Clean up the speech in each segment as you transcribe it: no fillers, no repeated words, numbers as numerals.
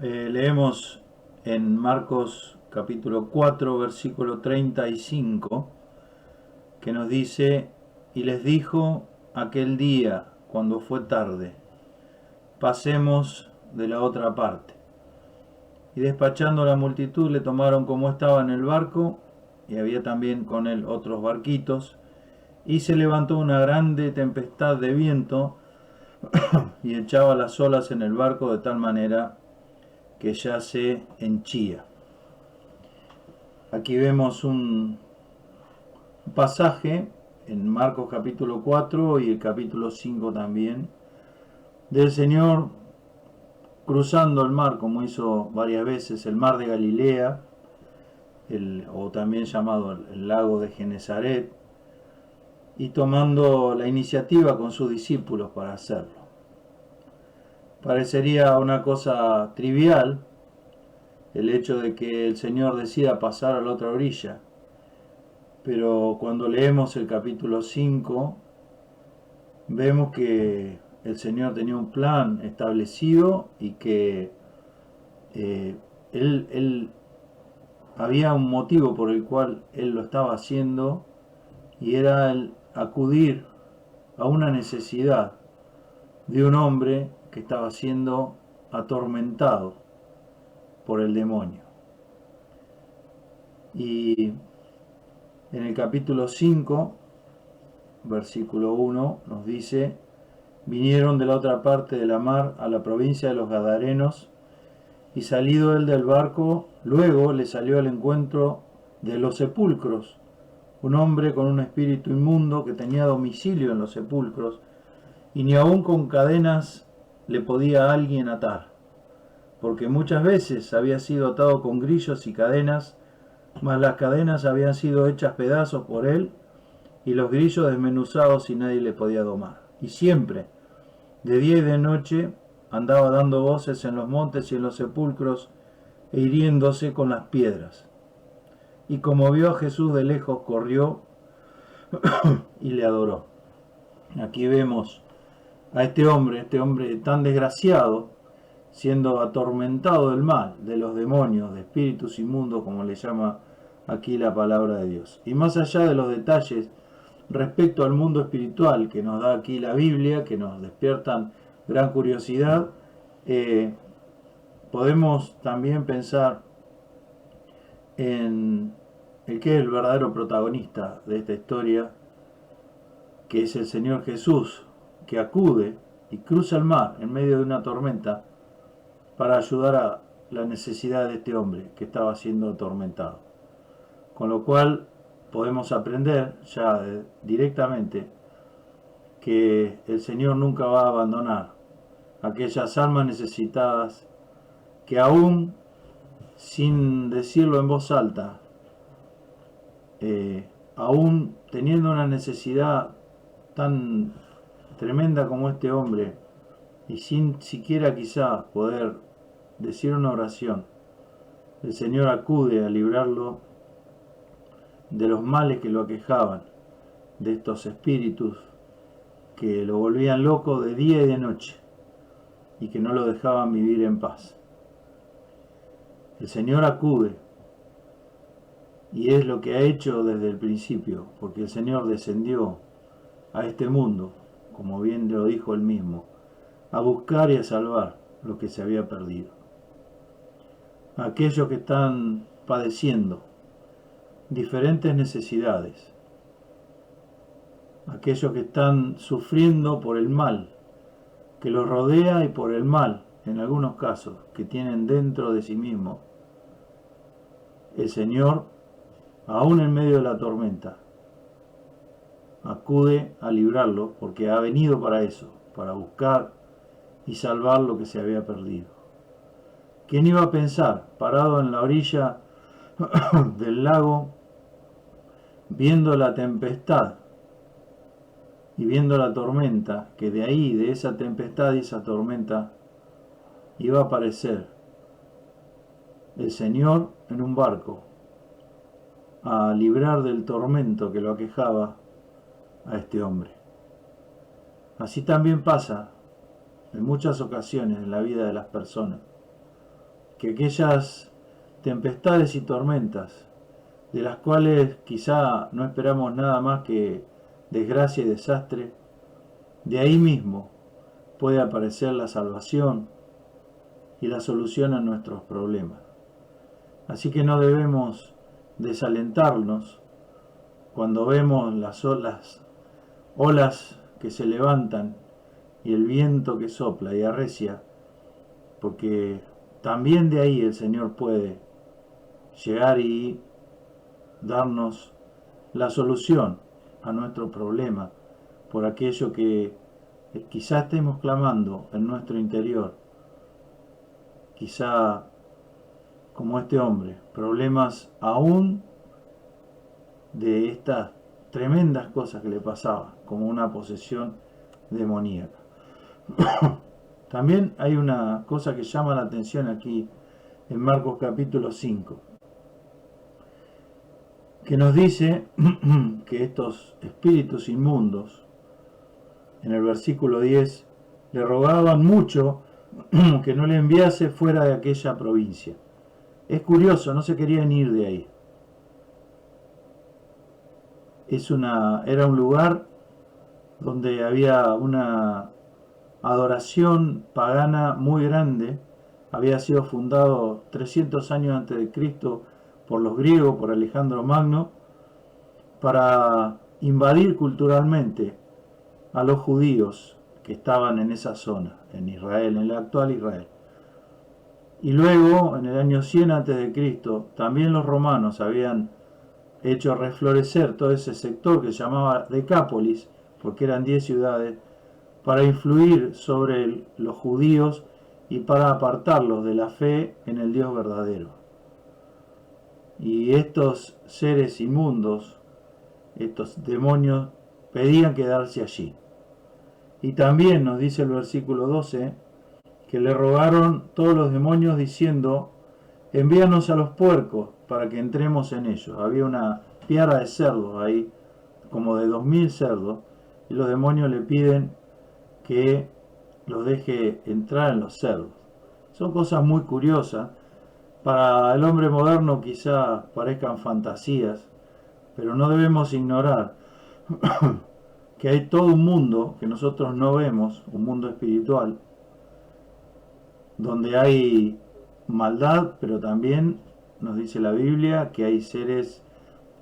Leemos en Marcos capítulo 4, versículo 35, que nos dice, y les dijo aquel día, cuando fue tarde, pasemos de la otra parte. Y despachando a la multitud le tomaron como estaba en el barco, y había también con él otros barquitos, y se levantó una grande tempestad de viento, y echaba las olas en el barco de tal manera que ya se henchía. Aquí vemos un pasaje en Marcos capítulo 4 y el capítulo 5 también, del Señor cruzando el mar, como hizo varias veces, el mar de Galilea, o también llamado el lago de Genezaret, y tomando la iniciativa con sus discípulos para hacerlo. Parecería una cosa trivial el hecho de que el Señor decida pasar a la otra orilla, pero cuando leemos el capítulo 5 vemos que el Señor tenía un plan establecido y que eh, él había un motivo por el cual Él lo estaba haciendo, y era el acudir a una necesidad de un hombre que estaba siendo atormentado por el demonio. Y en el capítulo 5, versículo 1, nos dice, vinieron de la otra parte de la mar a la provincia de los Gadarenos, y salido él del barco, luego le salió al encuentro de los sepulcros un hombre con un espíritu inmundo que tenía domicilio en los sepulcros, y ni aun con cadenas le podía alguien atar, porque muchas veces había sido atado con grillos y cadenas, mas las cadenas habían sido hechas pedazos por él, y los grillos desmenuzados, y nadie le podía domar. Y siempre, de día y de noche, andaba dando voces en los montes y en los sepulcros, e hiriéndose con las piedras. Y como vio a Jesús de lejos, corrió y le adoró. Aquí vemos a este hombre tan desgraciado, siendo atormentado del mal, de los demonios, de espíritus inmundos, como le llama aquí la palabra de Dios. Y más allá de los detalles respecto al mundo espiritual que nos da aquí la Biblia, que nos despiertan gran curiosidad, eh, podemos también pensar en el que es el verdadero protagonista de esta historia, que es el Señor Jesús, que acude y cruza el mar en medio de una tormenta para ayudar a la necesidad de este hombre que estaba siendo atormentado. Con lo cual podemos aprender ya directamente que el Señor nunca va a abandonar a aquellas almas necesitadas que aún sin decirlo en voz alta, aún teniendo una necesidad tan tremenda como este hombre, y sin siquiera quizá poder decir una oración, el Señor acude a librarlo de los males que lo aquejaban, de estos espíritus que lo volvían loco de día y de noche y que no lo dejaban vivir en paz. El Señor acude, y es lo que ha hecho desde el principio, porque el Señor descendió a este mundo, como bien lo dijo él mismo, a buscar y a salvar lo que se había perdido. Aquellos que están padeciendo diferentes necesidades, aquellos que están sufriendo por el mal que los rodea y por el mal, en algunos casos, que tienen dentro de sí mismos, el Señor, aún en medio de la tormenta, acude a librarlo porque ha venido para eso, para buscar y salvar lo que se había perdido. ¿Quién iba a pensar, parado en la orilla del lago, viendo la tempestad y viendo la tormenta, que de ahí, de esa tempestad y esa tormenta, iba a aparecer el Señor en un barco a librar del tormento que lo aquejaba a este hombre? Así también pasa en muchas ocasiones en la vida de las personas, que aquellas tempestades y tormentas, de las cuales quizá no esperamos nada más que desgracia y desastre, de ahí mismo puede aparecer la salvación y la solución a nuestros problemas. Así que no debemos desalentarnos cuando vemos las olas que se levantan y el viento que sopla y arrecia, porque también de ahí el Señor puede llegar y darnos la solución a nuestro problema por aquello que quizá estemos clamando en nuestro interior, quizá como este hombre, problemas aún de estas tremendas cosas que le pasaba, como una posesión demoníaca. También hay una cosa que llama la atención aquí en Marcos capítulo 5, que nos dice que estos espíritus inmundos, en el versículo 10, le rogaban mucho que no le enviase fuera de aquella provincia. Es curioso, no se querían ir de ahí. Era un lugar donde había una adoración pagana muy grande. Había sido fundado 300 años antes de Cristo por los griegos, por Alejandro Magno, para invadir culturalmente a los judíos que estaban en esa zona, en Israel, en la actual Israel. Y luego, en el año 100 antes de Cristo, también los romanos habían hecho reflorecer todo ese sector que se llamaba Decápolis, porque eran 10 ciudades, para influir sobre los judíos y para apartarlos de la fe en el Dios verdadero. Y estos seres inmundos, estos demonios, pedían quedarse allí. Y también nos dice el versículo 12, que le rogaron todos los demonios diciendo, envíanos a los puercos para que entremos en ellos. Había una piara de cerdos ahí, como de 2000 cerdos, y los demonios le piden que los deje entrar en los cerdos. Son cosas muy curiosas. Para el hombre moderno quizá parezcan fantasías, pero no debemos ignorar que hay todo un mundo que nosotros no vemos, un mundo espiritual, donde hay maldad, pero también nos dice la Biblia que hay seres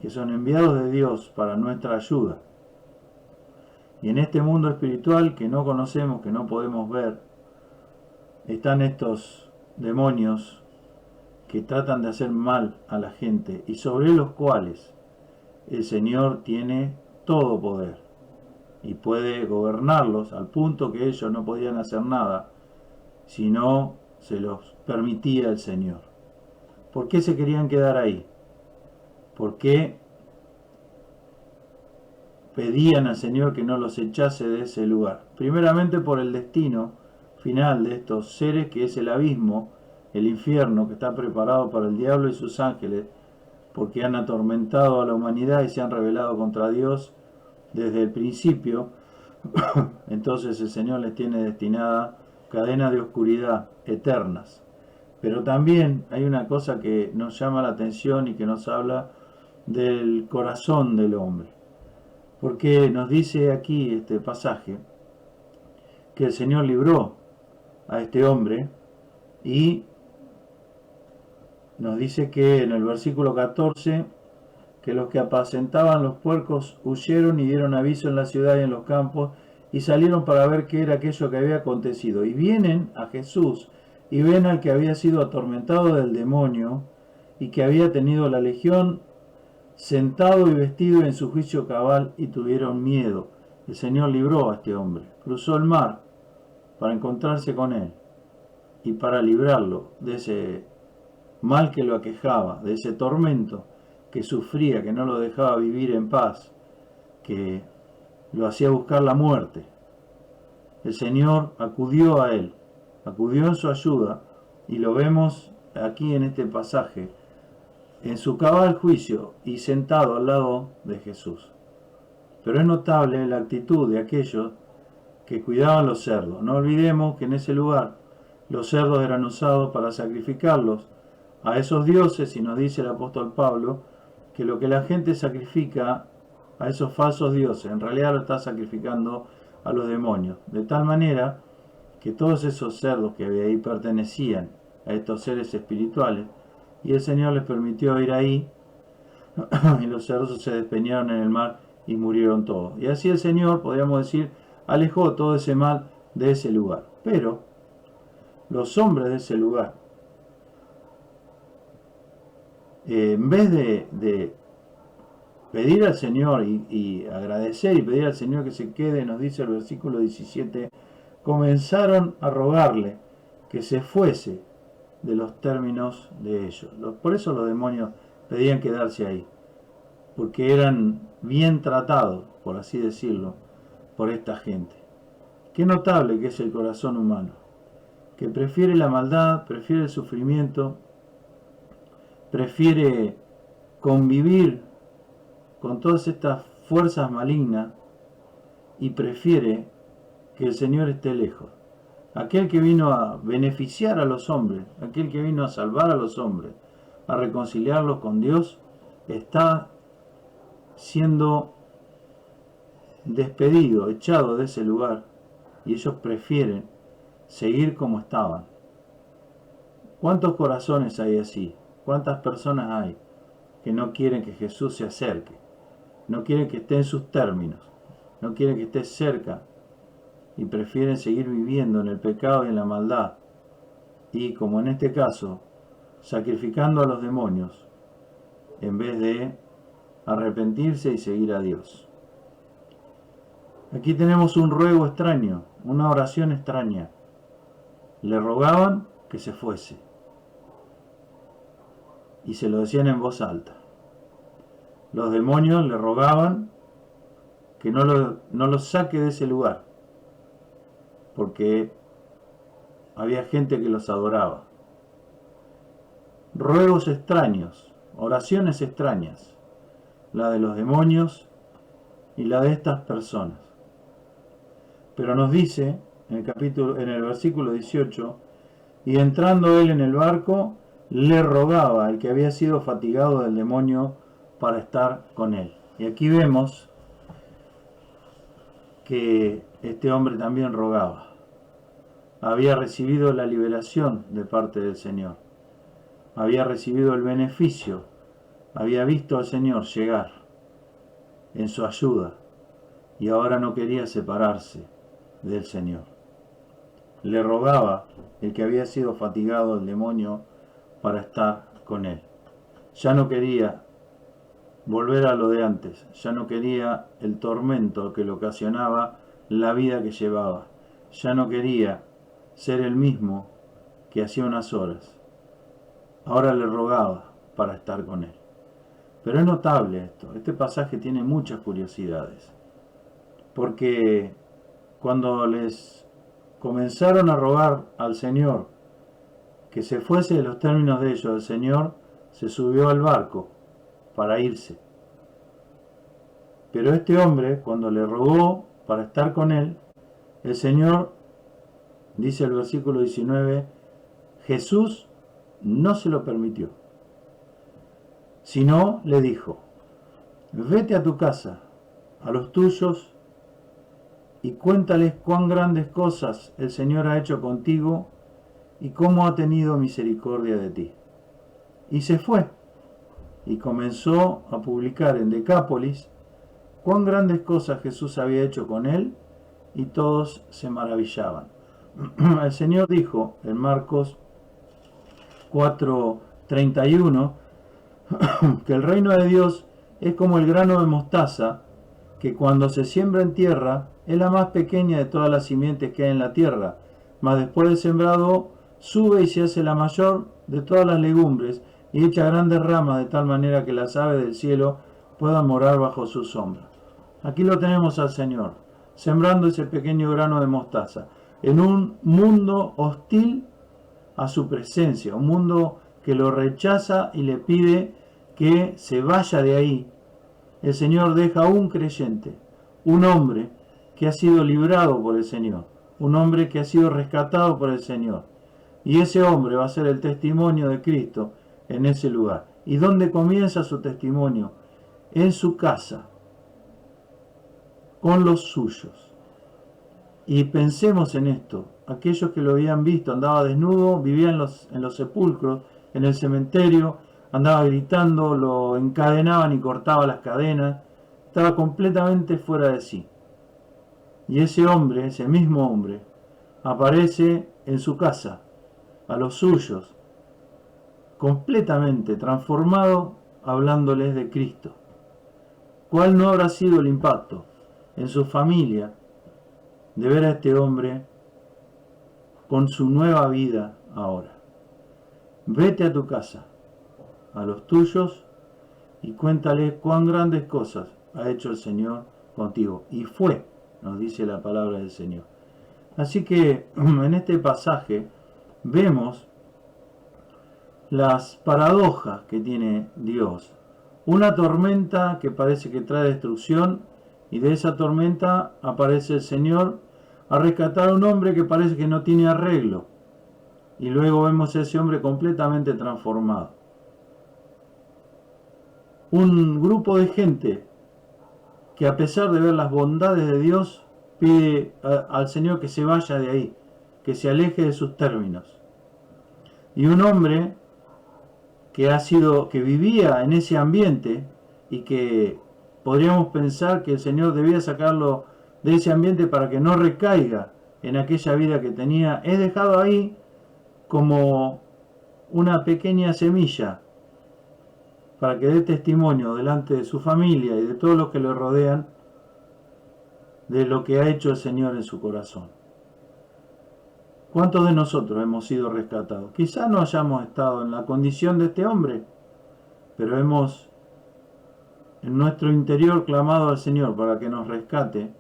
que son enviados de Dios para nuestra ayuda. Y en este mundo espiritual que no conocemos, que no podemos ver, están estos demonios que tratan de hacer mal a la gente y sobre los cuales el Señor tiene todo poder y puede gobernarlos al punto que ellos no podían hacer nada si no se los permitía el Señor. ¿Por qué se querían quedar ahí? ¿Por qué pedían al Señor que no los echase de ese lugar? Primeramente por el destino final de estos seres, que es el abismo, el infierno, que está preparado para el diablo y sus ángeles, porque han atormentado a la humanidad y se han rebelado contra Dios desde el principio. Entonces el Señor les tiene destinada cadenas de oscuridad eternas. Pero también hay una cosa que nos llama la atención y que nos habla del corazón del hombre. Porque nos dice aquí este pasaje que el Señor libró a este hombre y nos dice que en el versículo 14 que los que apacentaban los puercos huyeron y dieron aviso en la ciudad y en los campos y salieron para ver qué era aquello que había acontecido. Y vienen a Jesús y ven al que había sido atormentado del demonio y que había tenido la legión sentado y vestido en su juicio cabal y tuvieron miedo. El Señor libró a este hombre, cruzó el mar para encontrarse con él y para librarlo de ese mal que lo aquejaba, de ese tormento que sufría, que no lo dejaba vivir en paz, que lo hacía buscar la muerte. El Señor acudió a él, acudió en su ayuda, y lo vemos aquí en este pasaje, en su cabal juicio y sentado al lado de Jesús. Pero es notable la actitud de aquellos que cuidaban los cerdos. No olvidemos que en ese lugar Los cerdos eran usados para sacrificarlos a esos dioses, y nos dice el apóstol Pablo que lo que la gente sacrifica a esos falsos dioses, en realidad lo está sacrificando a los demonios. De tal manera que todos esos cerdos que ahí pertenecían a estos seres espirituales, y el Señor les permitió ir ahí, y los cerdos se despeñaron en el mar y murieron todos. Y así el Señor, podríamos decir, alejó todo ese mal de ese lugar. Pero los hombres de ese lugar, en vez de pedir al Señor y agradecer y pedir al Señor que se quede, nos dice el versículo 17, comenzaron a rogarle que se fuese de los términos de ellos. Por eso los demonios pedían quedarse ahí, porque eran bien tratados, por así decirlo, por esta gente. Qué notable que es el corazón humano, que prefiere la maldad, prefiere el sufrimiento, prefiere convivir con todas estas fuerzas malignas y prefiere que el Señor esté lejos. Aquel que vino a beneficiar a los hombres, aquel que vino a salvar a los hombres, a reconciliarlos con Dios, está siendo despedido, echado de ese lugar, y ellos prefieren seguir como estaban. ¿Cuántos corazones hay así? ¿Cuántas personas hay que no quieren que Jesús se acerque? No quieren que esté en sus términos, no quieren que esté cerca, y prefieren seguir viviendo en el pecado y en la maldad, y como en este caso, sacrificando a los demonios, en vez de arrepentirse y seguir a Dios. Aquí tenemos un ruego extraño, una oración extraña. Le rogaban que se fuese, y se lo decían en voz alta. Los demonios le rogaban que no lo saque de ese lugar, porque había gente que los adoraba. Ruegos extraños, oraciones extrañas, la de los demonios y la de estas personas. Pero nos dice en el versículo 18, y entrando él en el barco, le rogaba al que había sido fatigado del demonio para estar con él. Y aquí vemos que este hombre también rogaba. Había recibido la liberación de parte del Señor. Había recibido el beneficio. Había visto al Señor llegar en su ayuda. Y ahora no quería separarse del Señor. Le rogaba el que había sido fatigado del demonio para estar con él. Ya no quería volver a lo de antes, ya no quería el tormento que le ocasionaba la vida que llevaba, ya no quería ser el mismo que hacía unas horas. Ahora le rogaba para estar con él. Pero es notable esto, este pasaje tiene muchas curiosidades, porque cuando les comenzaron a rogar al Señor que se fuese de los términos de ellos, el Señor se subió al barco para irse. Pero este hombre, cuando le rogó para estar con él, el Señor, dice el versículo 19, Jesús no se lo permitió, sino le dijo, vete a tu casa, a los tuyos, y cuéntales cuán grandes cosas el Señor ha hecho contigo y cómo ha tenido misericordia de ti. Y se fue, y comenzó a publicar en Decápolis cuán grandes cosas Jesús había hecho con él, y todos se maravillaban. El Señor dijo en Marcos 4:31 que el reino de Dios es como el grano de mostaza, que cuando se siembra en tierra es la más pequeña de todas las simientes que hay en la tierra, mas después del sembrado sube y se hace la mayor de todas las legumbres, y echa grandes ramas de tal manera que las aves del cielo puedan morar bajo su sombra. Aquí lo tenemos al Señor, sembrando ese pequeño grano de mostaza, en un mundo hostil a su presencia, un mundo que lo rechaza y le pide que se vaya de ahí. El Señor deja a un creyente, un hombre que ha sido librado por el Señor, un hombre que ha sido rescatado por el Señor, Y ese hombre va a ser el testimonio de Cristo en ese lugar. ¿Y dónde comienza su testimonio? En su casa, con los suyos. Y pensemos en esto, aquellos que lo habían visto, andaba desnudo, vivía en los sepulcros, en el cementerio, andaba gritando, lo encadenaban y cortaba las cadenas, estaba completamente fuera de sí. Y ese hombre, ese mismo hombre, aparece en su casa, a los suyos, completamente transformado, hablándoles de Cristo. ¿Cuál no habrá sido el impacto en su familia de ver a este hombre con su nueva vida ahora? Vete a tu casa, a los tuyos, y cuéntale cuán grandes cosas ha hecho el Señor contigo. Y fue, nos dice la palabra del Señor. Así que en este pasaje vemos las paradojas que tiene Dios. Una tormenta que parece que trae destrucción, y de esa tormenta aparece el Señor a rescatar a un hombre que parece que no tiene arreglo. Y luego vemos a ese hombre completamente transformado. Un grupo de gente que, a pesar de ver las bondades de Dios, pide al Señor que se vaya de ahí, que se aleje de sus términos. Y un hombre que vivía en ese ambiente y que podríamos pensar que el Señor debía sacarlo de ese ambiente para que no recaiga en aquella vida que tenía, es dejado ahí como una pequeña semilla para que dé testimonio delante de su familia y de todos los que le rodean de lo que ha hecho el Señor en su corazón. ¿Cuántos de nosotros hemos sido rescatados? Quizá no hayamos estado en la condición de este hombre, pero hemos en nuestro interior clamado al Señor para que nos rescate,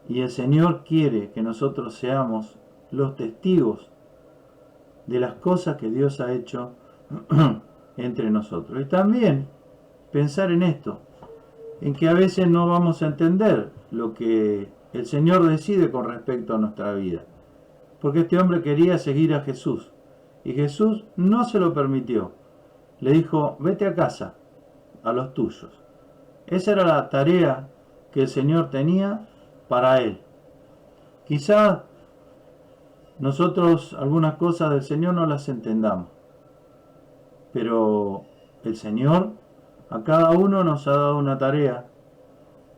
y el Señor quiere que nosotros seamos los testigos de las cosas que Dios ha hecho entre nosotros. Y también pensar en esto, en que a veces no vamos a entender lo que el Señor decide con respecto a nuestra vida. Porque este hombre quería seguir a Jesús, y Jesús no se lo permitió. Le dijo, vete a casa, a los tuyos. Esa era la tarea que el Señor tenía para él. Quizá nosotros algunas cosas del Señor no las entendamos, pero el Señor a cada uno nos ha dado una tarea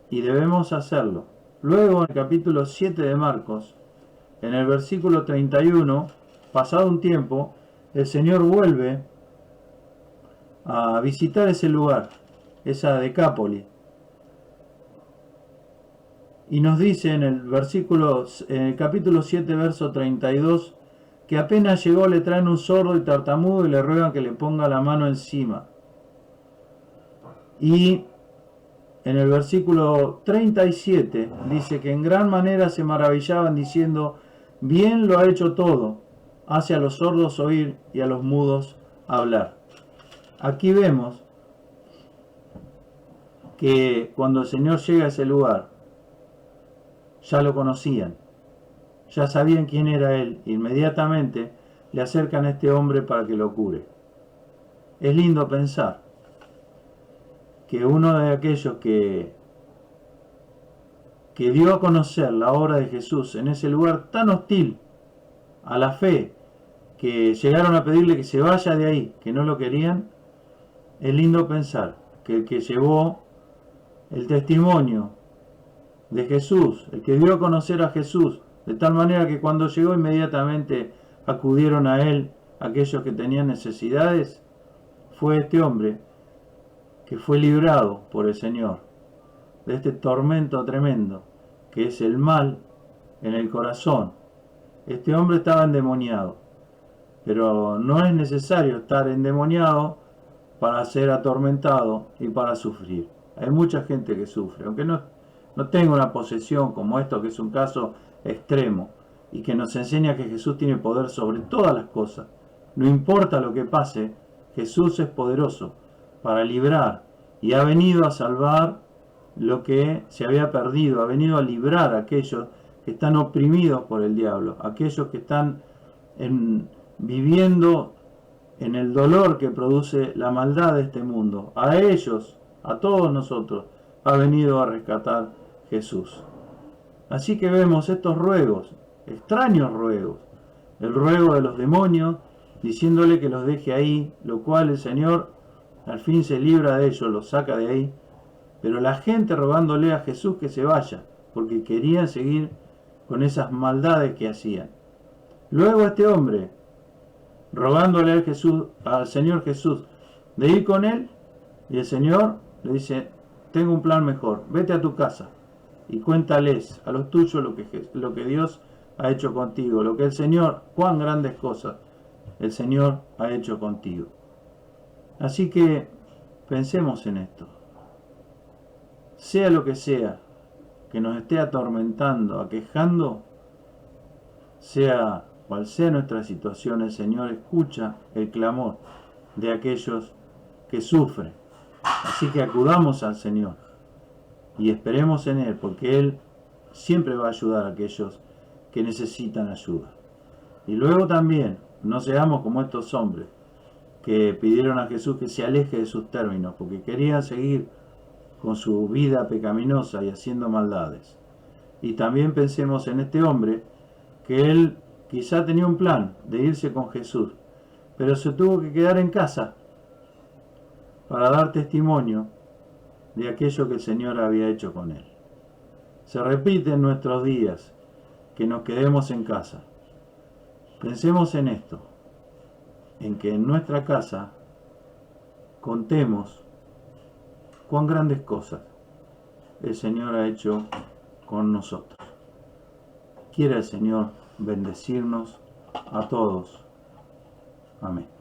y debemos hacerlo. Luego, en el capítulo 7 de Marcos, en el versículo 31, pasado un tiempo, el Señor vuelve a visitar ese lugar, esa Decápolis, y nos dice en el capítulo 7, verso 32, que apenas llegó le traen un sordo y tartamudo y le ruegan que le ponga la mano encima. Y en el versículo 37 dice que en gran manera se maravillaban diciendo, bien lo ha hecho todo, hace a los sordos oír y a los mudos hablar. Aquí vemos que cuando el Señor llega a ese lugar, ya lo conocían, ya sabían quién era Él, inmediatamente le acercan a este hombre para que lo cure. Es lindo pensar que uno de aquellos que dio a conocer la obra de Jesús en ese lugar tan hostil a la fe, que llegaron a pedirle que se vaya de ahí, que no lo querían, es lindo pensar que el que llevó el testimonio de Jesús, el que dio a conocer a Jesús, de tal manera que cuando llegó inmediatamente acudieron a él aquellos que tenían necesidades, fue este hombre que fue librado por el Señor de este tormento tremendo que es el mal en el corazón. Este hombre estaba endemoniado, pero no es necesario estar endemoniado para ser atormentado y para sufrir. Hay mucha gente que sufre, aunque no tenga una posesión como esto, que es un caso extremo, y que nos enseña que Jesús tiene poder sobre todas las cosas. No importa lo que pase, Jesús es poderoso para librar, y ha venido a salvar lo que se había perdido, ha venido a librar a aquellos que están oprimidos por el diablo, aquellos que están viviendo en el dolor que produce la maldad de este mundo. A ellos, a todos nosotros, ha venido a rescatar Jesús. Así que vemos estos ruegos, extraños ruegos, el ruego de los demonios, diciéndole que los deje ahí, lo cual el Señor al fin se libra de ellos, los saca de ahí, pero la gente rogándole a Jesús que se vaya, porque querían seguir con esas maldades que hacían. Luego este hombre, rogándole al Señor Jesús de ir con él, y el Señor le dice, tengo un plan mejor, vete a tu casa y cuéntales a los tuyos lo que Dios ha hecho contigo, lo que el Señor, cuán grandes cosas el Señor ha hecho contigo. Así que pensemos en esto. Sea lo que sea que nos esté atormentando, aquejando, sea cual sea nuestra situación, el Señor escucha el clamor de aquellos que sufren. Así que acudamos al Señor y esperemos en Él, porque Él siempre va a ayudar a aquellos que necesitan ayuda. Y luego también, no seamos como estos hombres que pidieron a Jesús que se aleje de sus términos, porque querían seguir con su vida pecaminosa y haciendo maldades. Y también pensemos en este hombre, que él quizá tenía un plan de irse con Jesús, pero se tuvo que quedar en casa para dar testimonio de aquello que el Señor había hecho con él. Se repite en nuestros días que nos quedemos en casa. Pensemos en esto, en que en nuestra casa contemos cuán grandes cosas el Señor ha hecho con nosotros. Quiera el Señor bendecirnos a todos. Amén.